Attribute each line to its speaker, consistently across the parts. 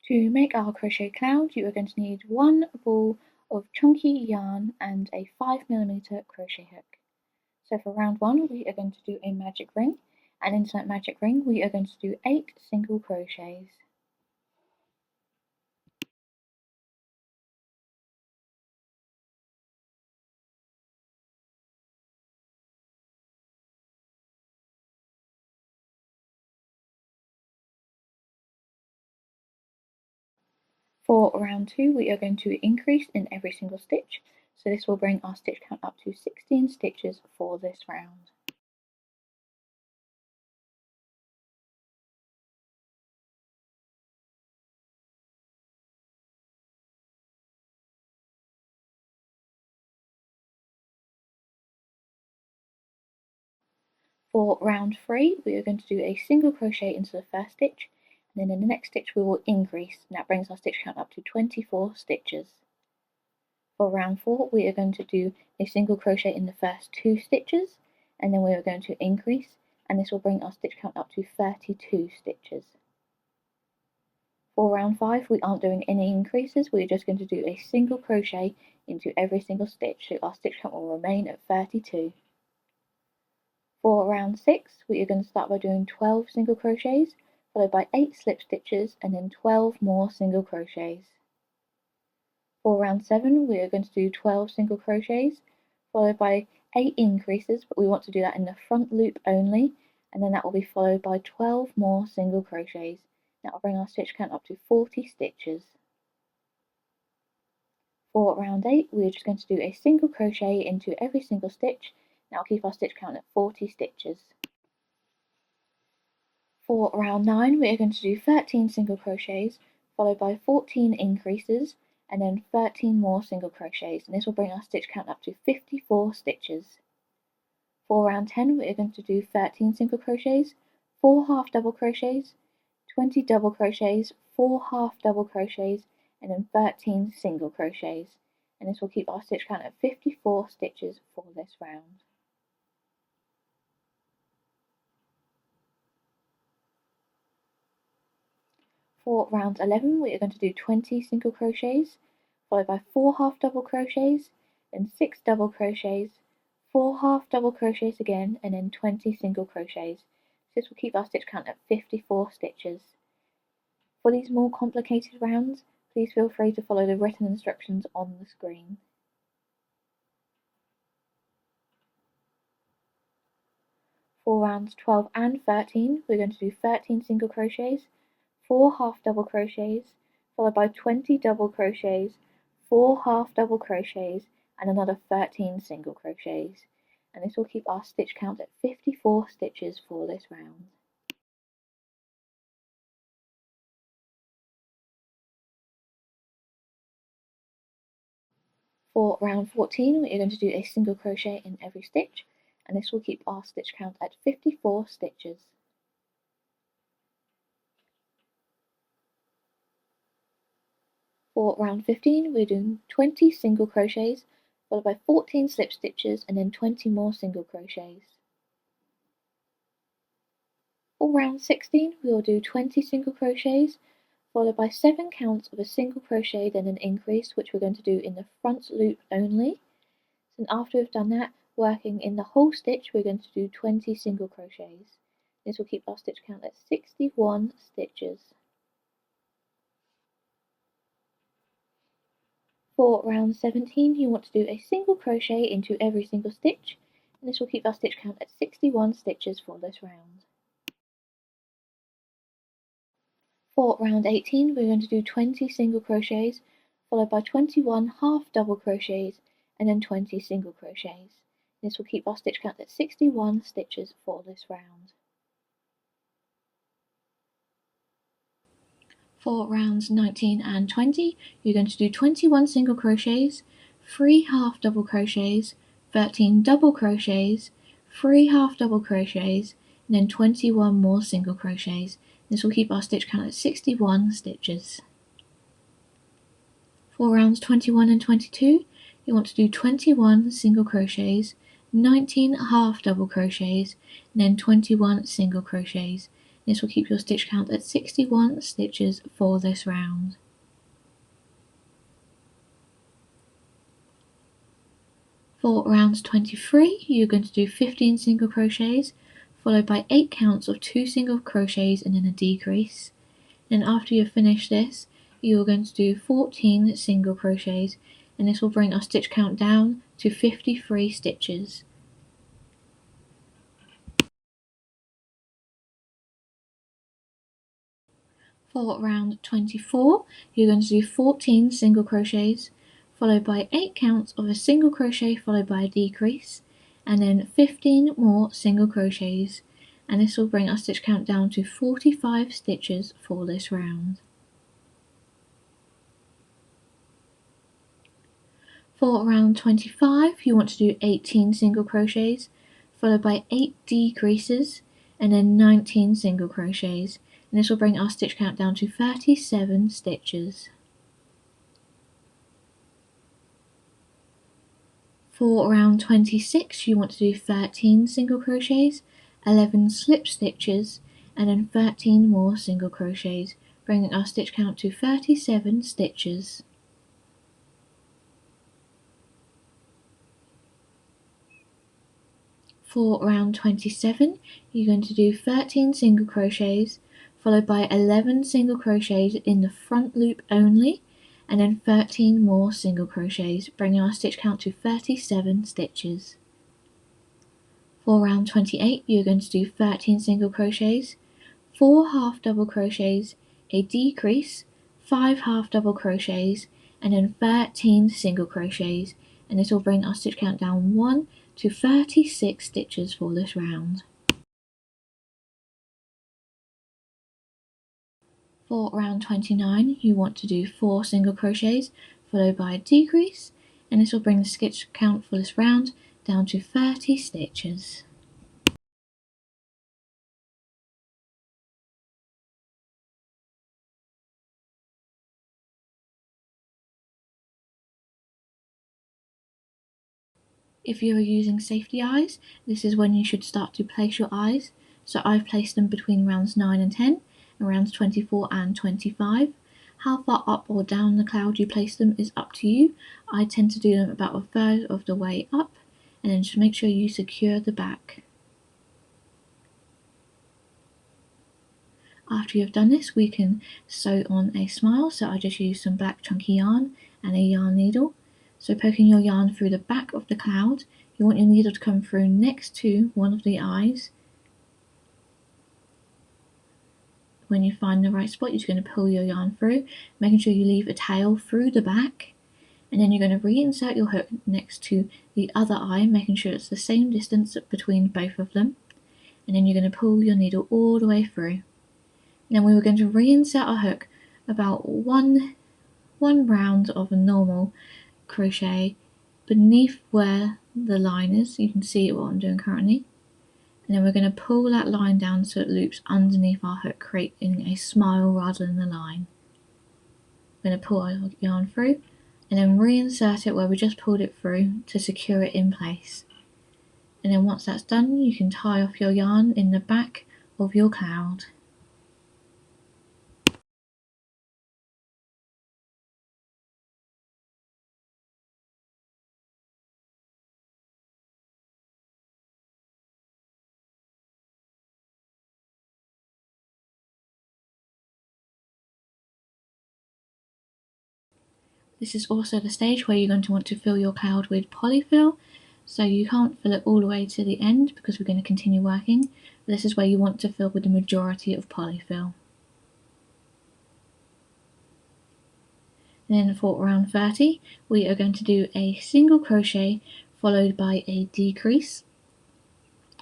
Speaker 1: To make our crochet cloud, you are going to need one ball of chunky yarn and a 5mm crochet hook. So for round 1, we are going to do a magic ring, and into that magic ring we are going to do 8 single crochets. For round 2, we are going to increase in every single stitch, so this will bring our stitch count up to 16 stitches for this round. For round 3, we are going to do a single crochet into the first stitch, and then in the next stitch we will increase, and that brings our stitch count up to 24 stitches. For round 4, we are going to do a single crochet in the first 2 stitches, and then we are going to increase, and this will bring our stitch count up to 32 stitches. For round 5, we aren't doing any increases, we're just going to do a single crochet into every single stitch, so our stitch count will remain at 32. For round 6, we are going to start by doing 12 single crochets, followed by 8 slip stitches, and then 12 more single crochets. For round 7, we are going to do 12 single crochets, followed by 8 increases, but we want to do that in the front loop only, and then that will be followed by 12 more single crochets. That will bring our stitch count up to 40 stitches. For round 8, we are just going to do a single crochet into every single stitch. That will keep our stitch count at 40 stitches. For round 9, we are going to do 13 single crochets, followed by 14 increases, and then 13 more single crochets, and this will bring our stitch count up to 54 stitches. For round 10, we are going to do 13 single crochets, 4 half double crochets, 20 double crochets, 4 half double crochets, and then 13 single crochets, and this will keep our stitch count at 54 stitches for this round. For round 11, we are going to do 20 single crochets, followed by 4 half double crochets, then 6 double crochets, 4 half double crochets again, and then 20 single crochets. This will keep our stitch count at 54 stitches. For these more complicated rounds, please feel free to follow the written instructions on the screen. For rounds 12 and 13, we're going to do 13 single crochets, 4 half double crochets, followed by 20 double crochets, 4 half double crochets, and another 13 single crochets, and this will keep our stitch count at 54 stitches for this round. For round 14, we are going to do a single crochet in every stitch, and this will keep our stitch count at 54 stitches. For round 15, we're doing 20 single crochets, followed by 14 slip stitches, and then 20 more single crochets. For round 16, we will do 20 single crochets, followed by 7 counts of a single crochet, then an increase, which we're going to do in the front loop only. And after we've done that, working in the whole stitch, we're going to do 20 single crochets. This will keep our stitch count at 61 stitches. For round 17, you want to do a single crochet into every single stitch, and this will keep our stitch count at 61 stitches for this round. For round 18, we're going to do 20 single crochets, followed by 21 half double crochets, and then 20 single crochets. This will keep our stitch count at 61 stitches for this round. For rounds 19 and 20, you're going to do 21 single crochets, 3 half double crochets, 13 double crochets, 3 half double crochets, and then 21 more single crochets. This will keep our stitch count at 61 stitches. For rounds 21 and 22, you want to do 21 single crochets, 19 half double crochets, and then 21 single crochets. This will keep your stitch count at 61 stitches for this round. For round 23, you're going to do 15 single crochets, followed by 8 counts of 2 single crochets and then a decrease. And after you've finished this, you're going to do 14 single crochets, and this will bring our stitch count down to 53 stitches. For round 24, you're going to do 14 single crochets, followed by 8 counts of a single crochet followed by a decrease, and then 15 more single crochets, and this will bring our stitch count down to 45 stitches for this round. For round 25, you want to do 18 single crochets, followed by 8 decreases, and then 19 single crochets, and this will bring our stitch count down to 37 stitches. For round 26, you want to do 13 single crochets, 11 slip stitches, and then 13 more single crochets, bringing our stitch count to 37 stitches. For round 27, you're going to do 13 single crochets, followed by 11 single crochets in the front loop only, and then 13 more single crochets, bringing our stitch count to 37 stitches. For round 28, you're going to do 13 single crochets, 4 half double crochets, a decrease, 5 half double crochets, and then 13 single crochets, and this will bring our stitch count down 1 to 36 stitches for this round. For round 29, you want to do 4 single crochets followed by a decrease, and this will bring the stitch count for this round down to 30 stitches. If you are using safety eyes, this is when you should start to place your eyes. So I've placed them between rounds 9 and 10 and rounds 24 and 25. How far up or down the cloud you place them is up to you. I tend to do them about a third of the way up, and then just make sure you secure the back. After you've done this, we can sew on a smile. So I just use some black chunky yarn and a yarn needle. So poking your yarn through the back of the cloud, you want your needle to come through next to one of the eyes. When you find the right spot, you're just going to pull your yarn through, making sure you leave a tail through the back, and then you're going to reinsert your hook next to the other eye, making sure it's the same distance between both of them, and then you're going to pull your needle all the way through. And then we were going to reinsert our hook about one round of a normal crochet beneath where the line is. You can see what I'm doing currently. And then we're going to pull that line down so it loops underneath our hook, creating a smile rather than a line. We're going to pull our yarn through and then reinsert it where we just pulled it through to secure it in place. And then once that's done, you can tie off your yarn in the back of your cloud. This is also the stage where you're going to want to fill your cloud with polyfill. So you can't fill it all the way to the end because we're going to continue working. But this is where you want to fill with the majority of polyfill. And then for round 30, we are going to do a single crochet followed by a decrease.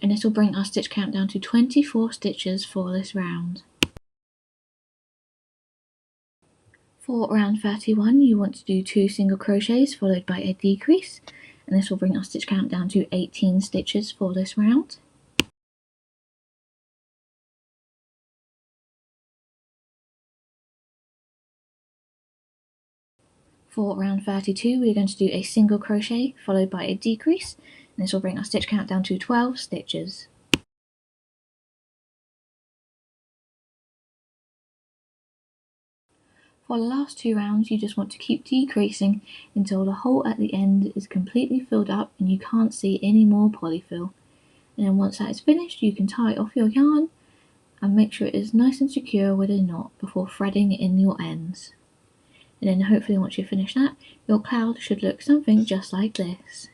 Speaker 1: And this will bring our stitch count down to 24 stitches for this round. For round 31, you want to do 2 single crochets followed by a decrease, and this will bring our stitch count down to 18 stitches for this round. For round 32, we're going to do a single crochet followed by a decrease, and this will bring our stitch count down to 12 stitches. For the last 2 rounds, you just want to keep decreasing until the hole at the end is completely filled up and you can't see any more polyfill. And then once that is finished, you can tie off your yarn and make sure it is nice and secure with a knot before threading in your ends. And then hopefully once you finish that, your cloud should look something just like this.